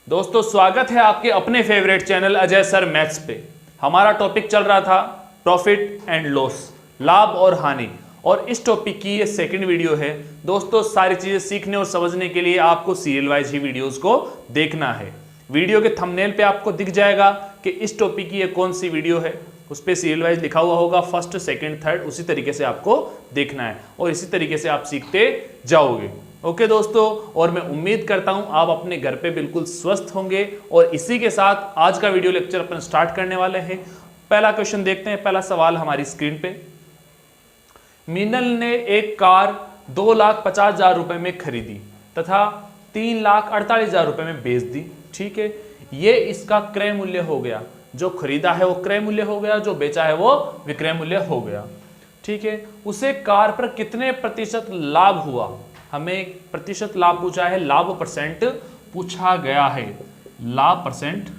दोस्तों स्वागत है आपके अपने favourite channel Ajay sir maths पे। हमारा टॉपिक चल रहा था प्रॉफिट एंड लॉस, लाभ और हानि, और इस टॉपिक की ये सेकंड वीडियो है। दोस्तों सारी चीजें सीखने और समझने के लिए आपको सीरियल वाइज ही वीडियोस को देखना है। वीडियो के थंबनेल पे आपको दिख जाएगा कि इस टॉपिक की ये कौन सी वीडियो है, उस पर सीरियल वाइज लिखा हुआ होगा, फर्स्ट सेकंड थर्ड, उसी तरीके से आपको देखना है और इसी तरीके से आप सीखते जाओगे। ओके दोस्तों, और मैं उम्मीद करता हूं आप अपने घर पे बिल्कुल स्वस्थ होंगे। और इसी के साथ आज का वीडियो लेक्चर अपन स्टार्ट करने वाले हैं। पहला क्वेश्चन देखते हैं। पहला सवाल हमारी स्क्रीन पे, मीनल ने एक कार 2,50,000 रुपए में खरीदी तथा 3,48,000 रुपए में बेच दी। ठीक है, ये इसका क्रय मूल्य हो गया। जो खरीदा है वो क्रय मूल्य हो गया, जो बेचा है वो विक्रय मूल्य हो गया। ठीक है, उसे कार पर कितने प्रतिशत लाभ हुआ? हमें प्रतिशत लाभ पूछा है, लाभ परसेंट पूछा गया है, लाभ परसेंट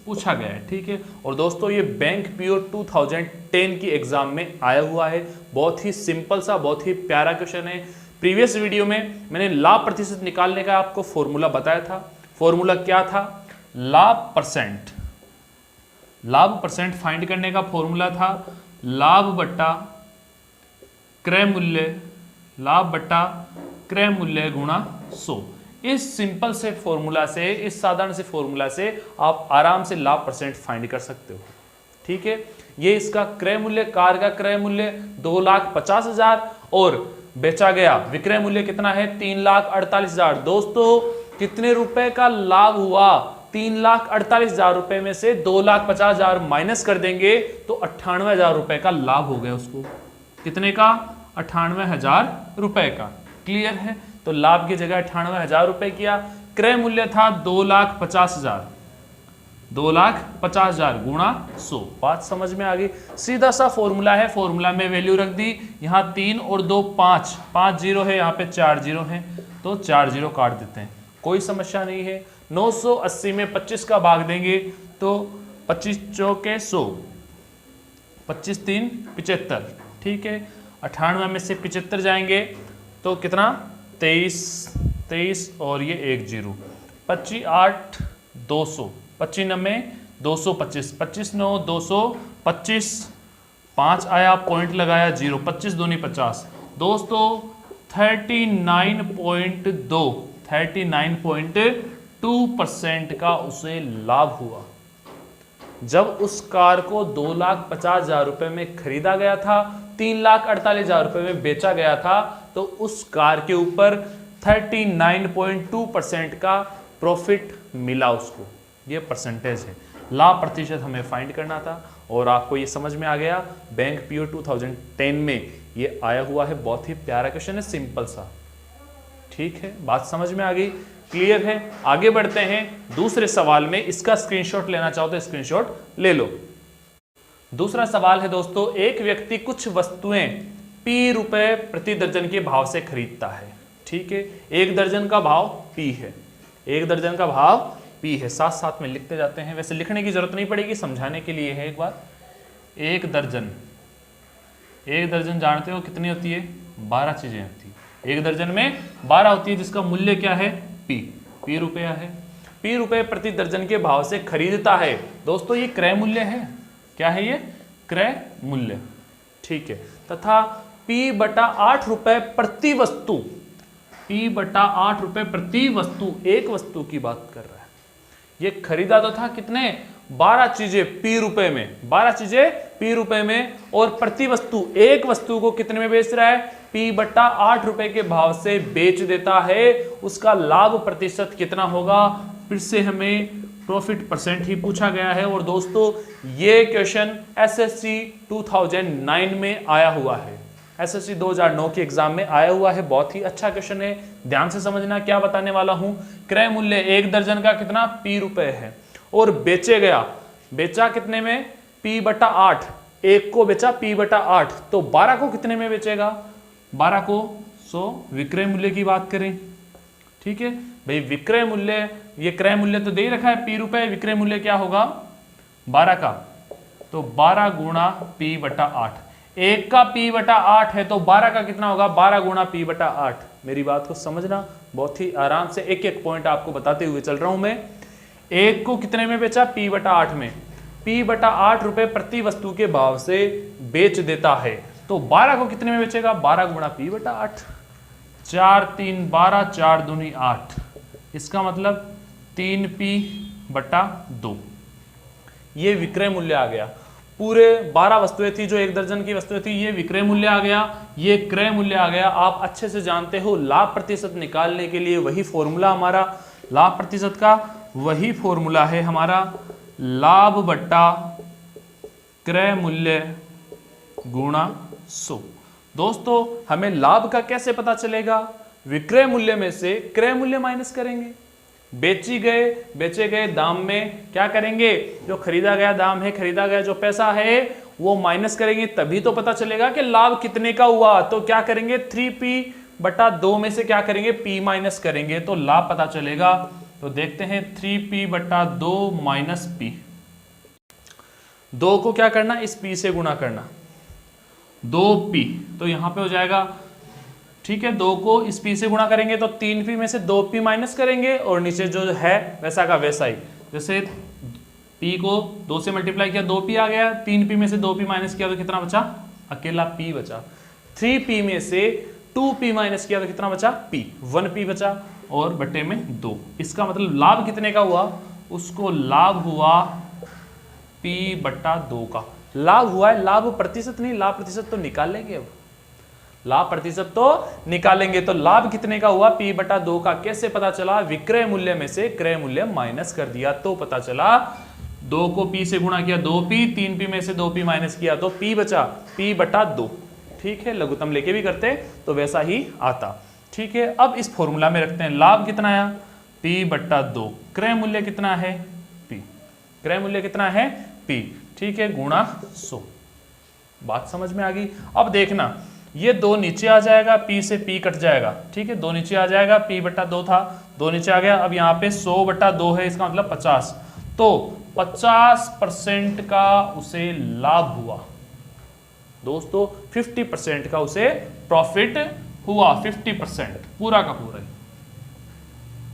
पूछा गया है। ठीक है, और दोस्तों ये बैंक पीओ 2010 की एग्जाम में आया हुआ है। बहुत ही सिंपल सा, बहुत ही प्यारा क्वेश्चन है। प्रीवियस वीडियो में मैंने लाभ प्रतिशत निकालने का आपको फॉर्मूला बताया था। फॉर्मूला क्या था? लाभ परसेंट फाइंड करने का फॉर्मूला था लाभ बट्टा क्रय मूल्य, लाभ बट्टा क्रय मूल्य गुणा 100। इस सिंपल से फॉर्मूला से, इस साधारण से फॉर्मूला से आप आराम से लाभ परसेंट फाइंड कर सकते हो। ठीक है, ये इसका क्रय मूल्य, कार का क्रय मूल्य 2,50,000 और बेचा गया विक्रय मूल्य कितना है? 3,48,000। दोस्तों कितने रुपए का लाभ हुआ? 3,48,000 रुपए में से 2,50,000 माइनस कर देंगे तो 98,000 रुपए का लाभ हो गया उसको। कितने का? 98,000 रुपए का। क्लियर है? तो लाभ की जगह 98,000 रुपए किया। क्रय मूल्य था 2,50,000, 2,50,000 गुणा 100। बात समझ में आ गई? सीधा सा फॉर्मूला है, फॉर्मूला में वैल्यू रख दी। यहां 3 और 2 5, 5 जीरो है, यहाँ पे 4 जीरो है, तो 4 जीरो काट देते हैं, कोई समस्या नहीं है। 980 में 25 का भाग देंगे तो 25 चौके 100, 25 3 75। ठीक है, 98 में से 75 जाएंगे तो कितना? 23 और ये 1 जीरो, 25 8 200, 25 9 225, 25 9 225, 5 आया, पॉइंट लगाया 0, 25 दूनी 50। दोस्तों 39.2% का उसे लाभ हुआ। जब उस कार को 2,50,000 रुपए में खरीदा गया था, 3,48,000 रुपए में बेचा गया था, तो उस कार के ऊपर 39.2% का प्रॉफिट मिला उसको। ये परसेंटेज है। लाभ प्रतिशत हमें फाइंड करना था और आपको ये समझ में आ गया। बैंक पीओ 2010 में ये आया हुआ है। बहुत ही प्यारा क्वेश्चन है, सिंपल सा। ठीक है, बात समझ में आ गई? क्लियर है? आगे बढ़ते हैं दूसरे सवाल में। इसका स्क्रीनशॉट लेना चाहो तो स्क्रीनशॉट ले लो। दूसरा सवाल है दोस्तों, एक व्यक्ति कुछ वस्तुएं P रुपए प्रति दर्जन के भाव से खरीदता है। ठीक है, एक दर्जन का भाव P है, एक दर्जन का भाव P है। साथ साथ में लिखते जाते हैं, वैसे लिखने की जरूरत नहीं पड़ेगी, समझाने के लिए है एक बार। एक दर्जन जानते हो कितनी होती है? 12 चीजें होती है। एक दर्जन में 12 होती है, जिसका मूल्य क्या है? P रुपया है। P रुपए प्रति दर्जन के भाव से खरीदता है। दोस्तों ये क्रय मूल्य है। क्या है ये? क्रय मूल्य। ठीक है, तथा P/8 रुपए प्रति वस्तु, P/8 रुपए प्रति वस्तु, एक वस्तु की बात कर रहा है। ये खरीदा तो था कितने? 12 चीजें P रुपए में, 12 चीजें P रुपए में, और प्रति वस्तु, एक वस्तु को कितने में बेच रहा है? P/8 रुपए के भाव से बेच देता है। उसका लाभ प्रतिशत कितना होगा? फिर से हमें प्रॉफिट परसेंट ही पूछा गया है। और दोस्तों ये क्वेश्चन SSC 2009 में आया हुआ है, SSC 2009 के एग्जाम में आया हुआ है। बहुत ही अच्छा क्वेश्चन है, ध्यान से समझना क्या बताने वाला हूं। क्रय मूल्य एक दर्जन का कितना? P रुपए है, और बेचे गया, बेचा कितने में? P/8, एक को बेचा P/8, तो 12 को कितने में बेचेगा? 12 को 100। विक्रय मूल्य की बात करें, ठीक है भाई, विक्रय मूल्य, ये क्रय मूल्य तो दे ही रखा है P रुपए, विक्रय मूल्य क्या होगा? 12 का, तो 12 गुणा P/8। एक का P/8 है तो 12 का कितना होगा? 12 गुणा P/8। मेरी बात को समझना, बहुत ही आराम से एक एक पॉइंट आपको बताते हुए चल रहा हूं मैं। एक को कितने में बेचा? P/8 में। P/8 रुपए प्रति वस्तु के भाव से बेच देता है, तो 12 को कितने में बेचेगा? 12 गुणा P/8, 4 3 12, 4 दूनी 8, इसका मतलब 3P/2। ये विक्रय मूल्य आ गया। पूरे 12 वस्तुएं थी जो 1 दर्जन की वस्तुएं थी, ये विक्रय मूल्य आ गया, ये क्रय मूल्य आ गया। आप अच्छे से जानते हो लाभ प्रतिशत निकालने के लिए वही फॉर्मूला हमारा, लाभ प्रतिशत का वही फॉर्मूला है हमारा, लाभ बट्टा क्रय मूल्य गुणा 100। दोस्तों हमें लाभ का कैसे पता चलेगा? विक्रय मूल्य में से क्रय मूल्य माइनस करेंगे। बेचे गए दाम में क्या करेंगे? जो खरीदा गया दाम है, खरीदा गया जो पैसा है वो माइनस करेंगे, तभी तो पता चलेगा कि लाभ कितने का हुआ। तो क्या करेंगे? 3P/2 में से क्या करेंगे? P माइनस करेंगे तो लाभ पता चलेगा। तो देखते हैं 3P/2 माइनस P। 2 को क्या करना? इस P से गुणा करना, 2P, तो यहां पे हो जाएगा, ठीक है। 2 को इस P से गुणा करेंगे तो 3P में से 2P माइनस करेंगे और नीचे जो है वैसा का वैसा ही। जैसे P को 2 से मल्टीप्लाई किया 2P आ गया, 3P में से 2P माइनस किया तो कितना बचा? अकेला P बचा। 3P में से 2P माइनस किया तो कितना बचा? P, 1P बचा और बटे में 2। इसका मतलब लाभ कितने का हुआ? उसको लाभ हुआ P/2 का लाभ हुआ है। लाभ प्रतिशत नहीं, लाभ प्रतिशत तो निकालेंगे, अब लाभ प्रतिशत तो निकालेंगे। तो लाभ कितने का हुआ? P/2 का। कैसे पता चला? विक्रय मूल्य में से क्रय मूल्य माइनस कर दिया तो पता चला। 2 को P से गुणा किया 2P, 3P में से 2P माइनस किया तो P बचा, P/2। ठीक है, लघुत्तम लेके भी करते तो वैसा ही आता। ठीक है, अब इस फॉर्मूला में रखते हैं। लाभ कितना आया? P/2। क्रय मूल्य कितना है? P। क्रय मूल्य कितना है? P। ठीक है, गुणा 100। बात समझ में आ गई? अब देखना, ये 2 नीचे आ जाएगा, P से P कट जाएगा। ठीक है, 2 नीचे आ जाएगा, P/2 था, 2 नीचे आ गया। अब यहाँ पे 100/2 है, इसका मतलब 50। तो 50% का उसे लाभ हुआ दोस्तों, 50% का उसे प्रॉफिट हुआ। 50% पूरा का पूरा।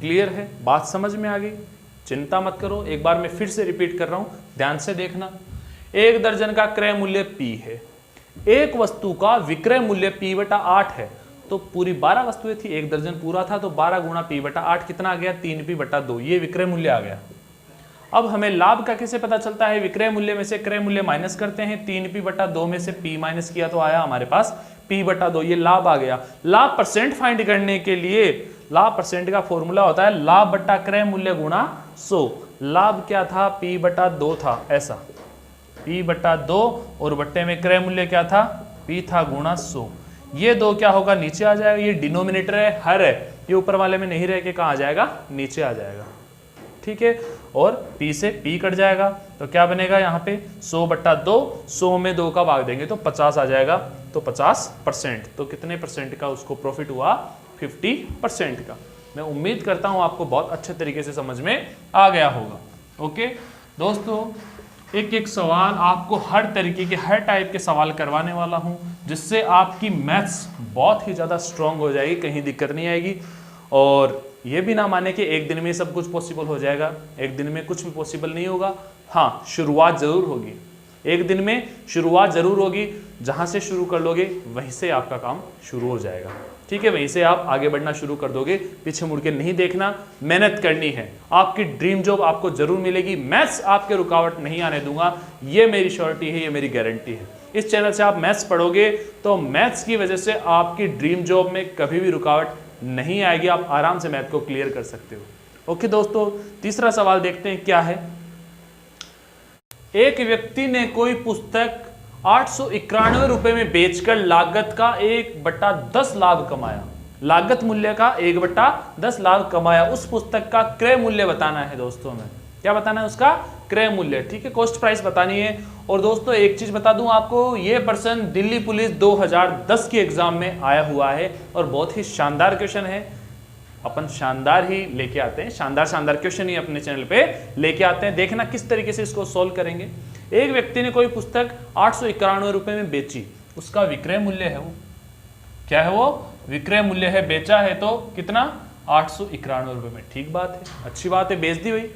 क्लियर है? बात समझ में आ गई? चिंता मत करो, एक बार मैं फिर से रिपीट कर रहा हूं, ध्यान से देखना। 1 दर्जन का क्रय मूल्य P है, एक वस्तु का विक्रय मूल्य P/8 है। तो पूरी 12 वस्तुएं थी, 1 दर्जन पूरा था, तो 12 गुणा P/8 कितना आ गया? 3P/2। ये विक्रय मूल्य आ गया। अब हमें लाभ का कैसे पता चलता है? विक्रय मूल्य में से क्रय मूल्य माइनस करते हैं, 3P/2 में से P माइनस किया तो आया हमारे पास P/2। ये लाभ आ गया। लाभ परसेंट फाइंड करने के लिए लाभ परसेंट का फॉर्मूला होता है लाभ बट्टा क्रय मूल्य गुणा 100। लाभ क्या था? P/2 था, ऐसा P/2 और बट्टे में क्रय मूल्य क्या था? P था, गुणा 100। ये 2 क्या होगा? नीचे आ जाएगा। ये डिनोमिनेटर है, हर है, ये ऊपर वाले में नहीं रह के कहाँ आ जाएगा? नीचे आ जाएगा। ठीक है, और P से P कट जाएगा तो क्या बनेगा? यहाँ पे 100/2, 100 में 2 का भाग देंगे तो 50 आ जाएगा, तो 50%। तो कितने परसेंट का उसको प्रॉफिट हुआ? 50% का। मैं उम्मीद करता हूँ आपको बहुत अच्छे तरीके से समझ में आ गया होगा। ओके दोस्तों, एक एक सवाल आपको हर तरीके के, हर टाइप के सवाल करवाने वाला हूँ, जिससे आपकी मैथ्स बहुत ही ज़्यादा स्ट्रांग हो जाएगी, कहीं दिक्कत नहीं आएगी। और ये भी ना माने कि एक दिन में सब कुछ पॉसिबल हो जाएगा, एक दिन में कुछ भी पॉसिबल नहीं होगा। हाँ, शुरुआत जरूर होगी, एक दिन में शुरुआत जरूर होगी। जहाँ से शुरू कर लोगे वहीं से आपका काम शुरू हो जाएगा। ठीक है, वहीं से आप आगे बढ़ना शुरू कर दोगे, पीछे मुड़ के नहीं देखना, मेहनत करनी है। आपकी ड्रीम जॉब आपको जरूर मिलेगी। मैथ्स आपके रुकावट नहीं आने दूंगा, ये मेरी श्योरिटी है, ये मेरी गारंटी है। इस चैनल से आप मैथ्स पढ़ोगे तो मैथ्स की वजह से आपकी ड्रीम जॉब में कभी भी रुकावट नहीं आएगी, आप आराम से मैथ को क्लियर कर सकते हो। ओके दोस्तों, तीसरा सवाल देखते हैं क्या है। एक व्यक्ति ने कोई पुस्तक 891 रुपए में बेचकर लागत का 1/10 लाभ कमाया। लागत मूल्य का 1/10 लाभ कमाया। उस पुस्तक का क्रय मूल्य बताना है दोस्तों। में क्या बताना है? उसका क्रय मूल्य। ठीक है, कॉस्ट प्राइस बतानी है। और दोस्तों एक चीज बता दूं आपको, ये पर्सन दिल्ली पुलिस 2010 के एग्जाम में आया हुआ है और बहुत ही शानदार क्वेश्चन है। अपन शानदार ही लेके आते हैं, शानदार क्वेश्चन ही अपने चैनल पे लेके आते हैं। देखना किस तरीके से इसको सोल्व करेंगे। एक व्यक्ति ने कोई पुस्तक 891 रुपए में बेची, उसका विक्रय मूल्य है, वो क्या है? वो विक्रय मूल्य है। बेचा है तो कितना? 891 रुपए में। ठीक बात है, अच्छी बात है, बेच दी भाई।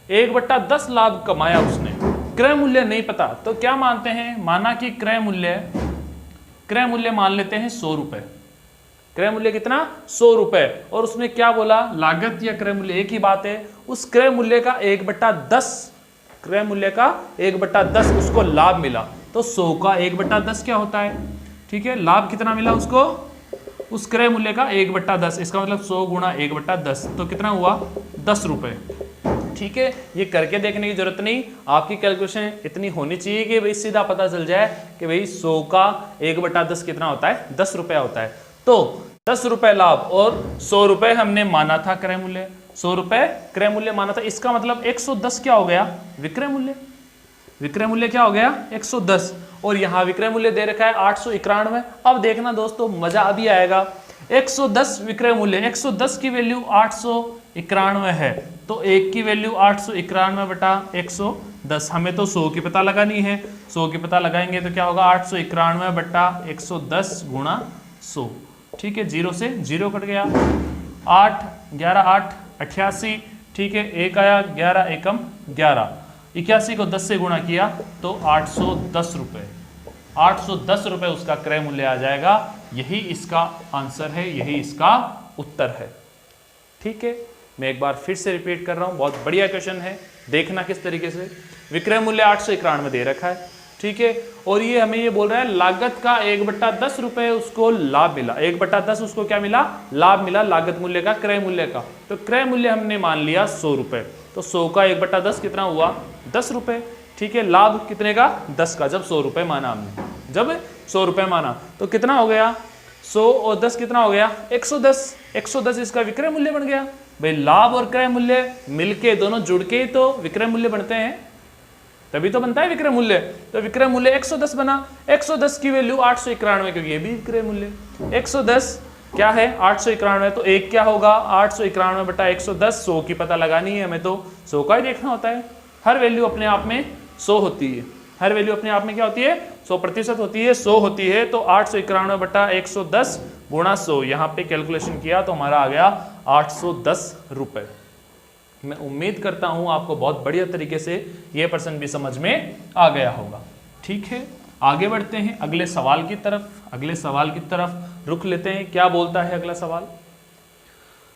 1/10 लाभ कमाया उसने, क्रय मूल्य नहीं पता, तो क्या मानते हैं, माना कि क्रय मूल्य मान लेते हैं 100 रुपए। क्रय मूल्य कितना, 100 रुपए, और उसने क्या बोला, लागत या क्रय मूल्य एक ही बात है, उस क्रय मूल्य का 1/10, क्रय मूल्य का 1/10 उसको लाभ मिला, तो 100 का 1/10 क्या होता है, ठीक है, लाभ कितना मिला उसको, उस क्रय मूल्य का 1/10, इसका मतलब 100 गुणा 1/10, तो कितना हुआ, 10 रुपए। ठीक है, ये करके देखने की जरूरत नहीं, आपकी कैलकुलेशन इतनी होनी चाहिए कि भाई सीधा पता चल जाए कि भाई 100 का 1/10 कितना होता है, 10 रुपया होता है। तो 10 रुपए लाभ और 100 रुपए हमने माना था क्रय मूल्य, 100 रुपए क्रय मूल्य माना था, इसका मतलब 110 क्या हो गया, विक्रय मूल्य। विक्रय मूल्य क्या हो गया, 110, और यहां विक्रय मूल्य दे रखा है 891। अब देखना दोस्तों, मजा अभी आएगा। 110 विक्रय मूल्य, 110 की वैल्यू 891 है, तो 1 की वैल्यू 891 बटा 110, हमें तो 100 की पता लगानी है, 100 की पता लगाएंगे तो क्या होगा, 891 बटा 110 गुणा 100। ठीक है, 0 से 0 कट गया, 8 11 8 88, ठीक है, 1 आया, 11 एकम 11, 81 को 10 से गुणा किया तो 810 रुपए, 810 रुपए उसका क्रय मूल्य आ जाएगा। यही इसका आंसर है, यही इसका उत्तर है। ठीक है, मैं एक बार फिर से रिपीट कर रहा हूं, बहुत बढ़िया क्वेश्चन है, देखना किस तरीके से। विक्रय मूल्य 891 दे रखा है, ठीक है, और ये हमें ये बोल रहा है लागत का 1/10 रुपए उसको लाभ मिला, 1/10 उसको क्या मिला, लाभ मिला, लागत मूल्य का, क्रय मूल्य का। तो क्रय मूल्य हमने मान लिया 100 रुपए, तो 100 का 1/10 कितना हुआ, 10 रुपए। ठीक है, लाभ कितने का, 10 का, जब 100 रुपए माना हमने, जब 100 रुपए माना तो कितना हो गया, 100 और 10 कितना हो गया, 110, 110 इसका विक्रय मूल्य बन गया। भाई लाभ और क्रय मूल्य मिलके, दोनों जुड़ के तो विक्रय मूल्य बनते हैं, तभी तो बनता है विक्रय मूल्य। तो विक्रय मूल्य 110 बना, 110 की वैल्यू 891, क्योंकि ये भी विक्रय मूल्य, 110 क्या है, 891, तो एक क्या होगा, 891 बटा 110, 100 की पता लगानी है हमें, तो 100 का ही देखना होता है। हर वैल्यू अपने आप में 100 होती है, हर वैल्यू अपने आप में क्या होती है, 100% होती है, 100 होती है, तो 891 बटा 110 गुणा 100, यहाँ पे कैलकुलेशन किया तो हमारा आ गया 810 रुपए। मैं उम्मीद करता हूं आपको बहुत बढ़िया तरीके से यह प्रश्न भी समझ में आ गया होगा। ठीक है, आगे बढ़ते हैं अगले सवाल की तरफ, अगले सवाल की तरफ रुख लेते हैं। क्या बोलता है अगला सवाल,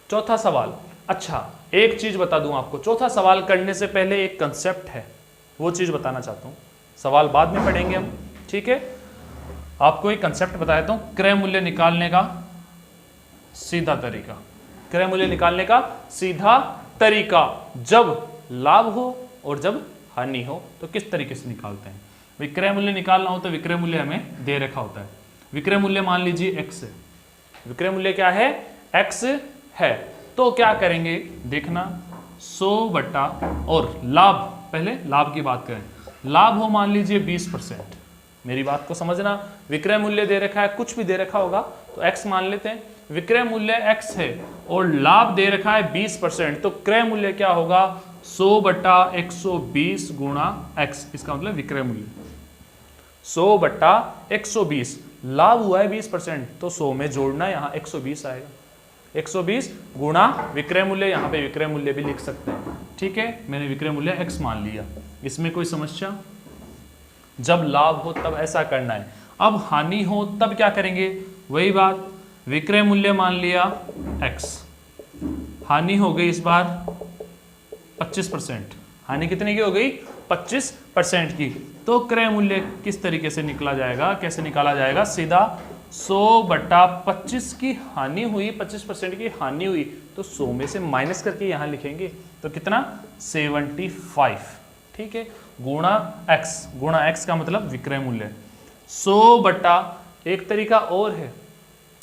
चौथा सवाल। अच्छा, एक चीज बता दूं आपको, चौथा सवाल करने से पहले एक कंसेप्ट है, वो चीज बताना चाहता हूं, सवाल बाद में पढ़ेंगे हम। ठीक है, आपको एक कंसेप्ट बताया था, क्रय मूल्य निकालने का सीधा तरीका, क्रय मूल्य निकालने का सीधा तरीका, जब लाभ हो और जब हानि हो तो किस तरीके से निकालते हैं। विक्रय मूल्य निकालना हो तो विक्रय मूल्य हमें दे रखा होता है, विक्रय मूल्य मान लीजिए x है, विक्रय मूल्य क्या है, x है, तो क्या करेंगे देखना, 100 बटा, और लाभ, पहले लाभ की बात करें, लाभ हो मान लीजिए 20%, मेरी बात को समझना, विक्रय मूल्य दे रखा है, कुछ भी दे रखा होगा तो x मान लेते हैं, विक्रय मूल्य x है और लाभ दे रखा है 20%, तो क्रय मूल्य क्या होगा, 100 बटा 120 गुणा x, इसका मतलब विक्रय मूल्य 100 बटा 120, लाभ हुआ है 20%, तो 100 में जोड़ना, यहाँ 120 आएगा, 120 गुणा विक्रय मूल्य, यहाँ पे विक्रय मूल्य भी लिख सकते हैं। ठीक है, मैंने विक्रय मूल्य x मान लिया, इसमें कोई समस्या, जब लाभ हो तब ऐसा करना है, अब हानि हो तब क्या करेंगे, वही बात, विक्रय मूल्य मान लिया x, हानि हो गई इस बार 25%, हानि कितने की हो गई, 25% की, तो क्रय मूल्य किस तरीके से निकला जाएगा, कैसे निकाला जाएगा, सीधा 100 बटा 25 की हानि हुई, 25% की हानि हुई, तो 100 में से माइनस करके यहां लिखेंगे, तो कितना 75, ठीक है, गुणा x का मतलब विक्रय मूल्य 100 बटा, एक तरीका और है,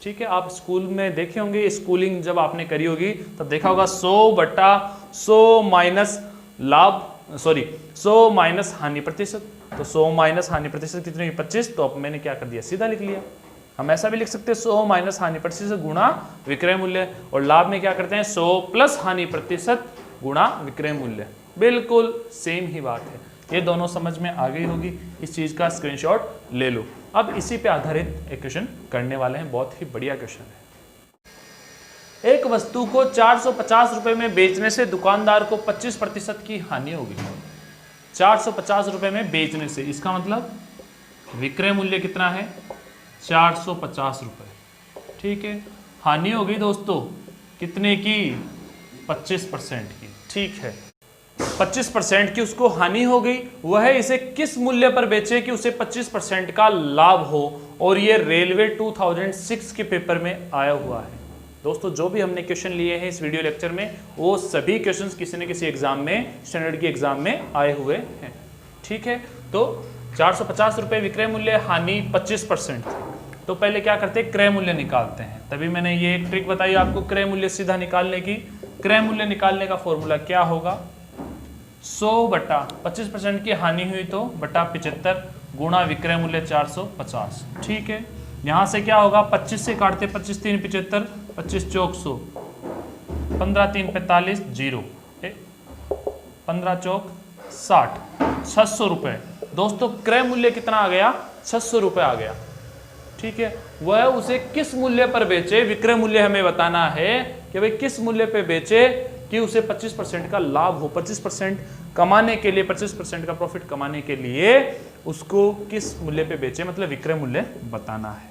ठीक है, आप स्कूल में देखे होंगे, स्कूलिंग जब आपने करी होगी तब देखा होगा, 100 बटा 100 माइनस लाभ, सॉरी 100 माइनस हानि प्रतिशत, तो 100 माइनस हानि प्रतिशत कितनी, 25, तो अब मैंने क्या कर दिया, सीधा लिख लिया। हम ऐसा भी लिख सकते हैं 100 माइनस हानि प्रतिशत गुणा विक्रय मूल्य, और लाभ में क्या करते हैं 100 प्लस हानि प्रतिशत गुणा विक्रय मूल्य, बिल्कुल सेम ही बात है। ये दोनों समझ में आ गई होगी, इस चीज का स्क्रीनशॉट ले लो। अब इसी पे आधारित एक क्वेश्चन करने वाले हैं, बहुत ही बढ़िया क्वेश्चन है। एक वस्तु को 450 रुपए में बेचने से दुकानदार को 25% की हानि होगी। 450 रुपए में बेचने से, इसका मतलब विक्रय मूल्य कितना है 450 रुपए, ठीक है। हानि होगी दोस्तों कितने की 25% की, ठीक है। 25% की उसको हानि हो गई, वह इसे किस मूल्य पर बेचे कि उसे 25% का लाभ हो, और ये रेलवे 2006 के पेपर में आया हुआ है। दोस्तों जो भी हमने क्वेश्चन लिए हैं इस वीडियो लेक्चर में, वो सभी क्वेश्चंस किसी न किसी एग्जाम में, स्टैंडर्ड की एग्जाम में आए हुए हैं, ठीक है। तो 450 रुपए विक्रय मूल्य, हानि 25% थी। तो पहले क्या करते हैं, क्रय मूल्य निकालते हैं। तभी मैंने ये एक ट्रिक बताई आपको क्रय मूल्य सीधा निकालने की। क्रय मूल्य निकालने का फॉर्मूला क्या होगा, 100 बटा 25% की हानि हुई तो बटा 75 गुणा विक्रय मूल्य 450, ठीक है। यहां से क्या होगा, 25 से काटते 25 3 75, 25 चौक 100, 15 3 45 0, 15 चौक 60, 600 रुपए। दोस्तों क्रय मूल्य कितना आ गया, 600 रुपए आ गया, ठीक है। वह उसे किस मूल्य पर बेचे, विक्रय मूल्य हमें बताना है कि भाई किस मूल्य पे बेचे कि उसे 25% का लाभ हो। 25% कमाने के लिए, 25% का प्रॉफिट कमाने के लिए उसको किस मूल्य पे बेचे, मतलब विक्रय मूल्य बताना है,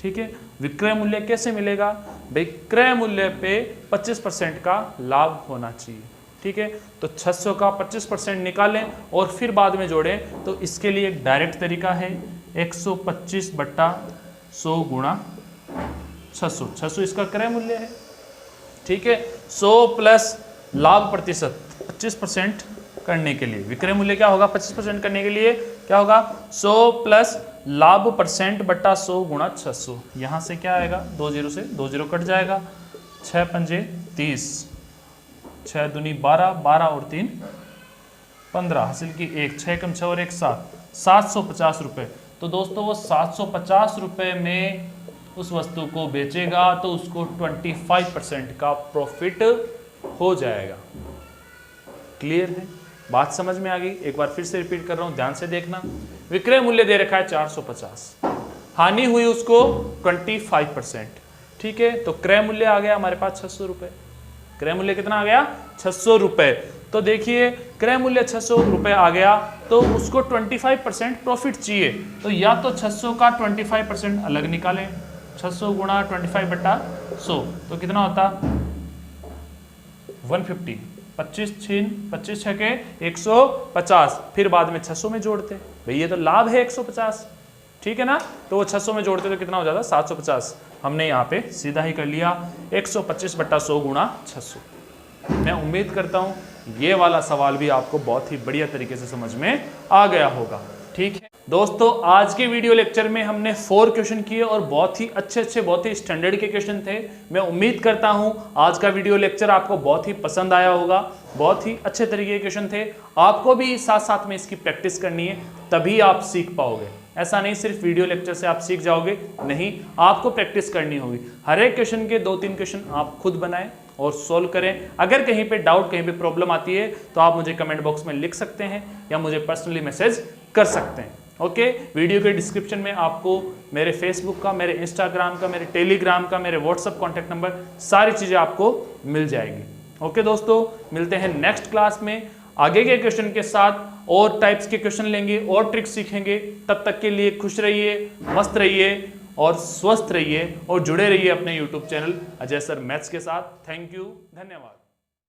ठीक है। विक्रय मूल्य कैसे मिलेगा, भाई क्रय मूल्य पे 25% का लाभ होना चाहिए, ठीक है। तो 600 का 25% निकालें और फिर बाद में जोड़ें। तो इसके लिए एक डायरेक्ट तरीका है, 125 बट्टा 100 गुणा 600, 600 इसका क्रय मूल्य है, ठीक है। 100 प्लस लाभ प्रतिशत 25% करने के लिए, विक्रय मूल्य क्या होगा 25% करने के लिए क्या होगा, 100 प्लस लाभ परसेंट बट्टा 100 गुणा 600। यहां से क्या आएगा, 2 0 से 2 0 कट जाएगा, 6 पंजे 30, 6 दूनी 12, 12 और 3 15, हासिल की 1, 6 कम 6 और 1 7, 750 रुपए। तो दोस्तों वो 750 रुपए में उस वस्तु को बेचेगा तो उसको 25% का प्रॉफिट हो जाएगा। क्लियर है, बात समझ में आ गई। एक बार फिर से रिपीट कर रहा हूं, ध्यान से देखना। विक्रय मूल्य दे रखा है 450, हानि हुई उसको 25%, ठीक है। तो क्रय मूल्य आ गया हमारे पास 600 रुपए। क्रय मूल्य कितना आ गया, 600 रुपए। तो देखिए क्रय मूल्य 600 रुपए आ गया तो उसको 25% प्रॉफिट चाहिए। तो या तो 600 का 25% अलग निकालें, 600 गुणा 25 बट्टा 100, तो कितना होता 150, 25 6 के 150, फिर बाद में 600 में जोड़ते, भाई ये तो लाभ है 150, ठीक है ना। तो वो 600 में जोड़ते तो कितना हो जाता 750। हमने यहाँ पे सीधा ही कर लिया 125 बट्टा 100 गुणा 600। मैं उम्मीद करता हूँ ये वाला सवाल भी आपको बहुत ही बढ़िया तरीके से समझ में आ गया होगा, ठीक है। दोस्तों आज के वीडियो लेक्चर में हमने 4 क्वेश्चन किए और बहुत ही अच्छे बहुत ही स्टैंडर्ड के क्वेश्चन थे। मैं उम्मीद करता हूं आज का वीडियो लेक्चर आपको बहुत ही पसंद आया होगा। बहुत ही अच्छे तरीके के क्वेश्चन थे। आपको भी साथ साथ में इसकी प्रैक्टिस करनी है, तभी आप सीख पाओगे। ऐसा नहीं सिर्फ वीडियो लेक्चर से आप सीख जाओगे, नहीं, आपको प्रैक्टिस करनी होगी। हर एक क्वेश्चन के 2-3 क्वेश्चन आप खुद बनाएं और सोल्व करें। अगर कहीं पे डाउट, कहीं पे प्रॉब्लम आती है तो आप मुझे कमेंट बॉक्स में लिख सकते हैं या मुझे पर्सनली मैसेज कर सकते हैं। ओके, वीडियो के डिस्क्रिप्शन में आपको मेरे फेसबुक का, मेरे इंस्टाग्राम का, मेरे टेलीग्राम का, मेरे व्हाट्सएप कॉन्टैक्ट नंबर, सारी चीज़ें आपको मिल जाएगी। ओके दोस्तों, मिलते हैं नेक्स्ट क्लास में आगे के क्वेश्चन के साथ। और टाइप्स के क्वेश्चन लेंगे और ट्रिक्स सीखेंगे। तब तक के लिए खुश रहिए, मस्त रहिए और स्वस्थ रहिए और जुड़े रहिए अपने YouTube channel Ajay sir maths के साथ। थैंक यू, धन्यवाद।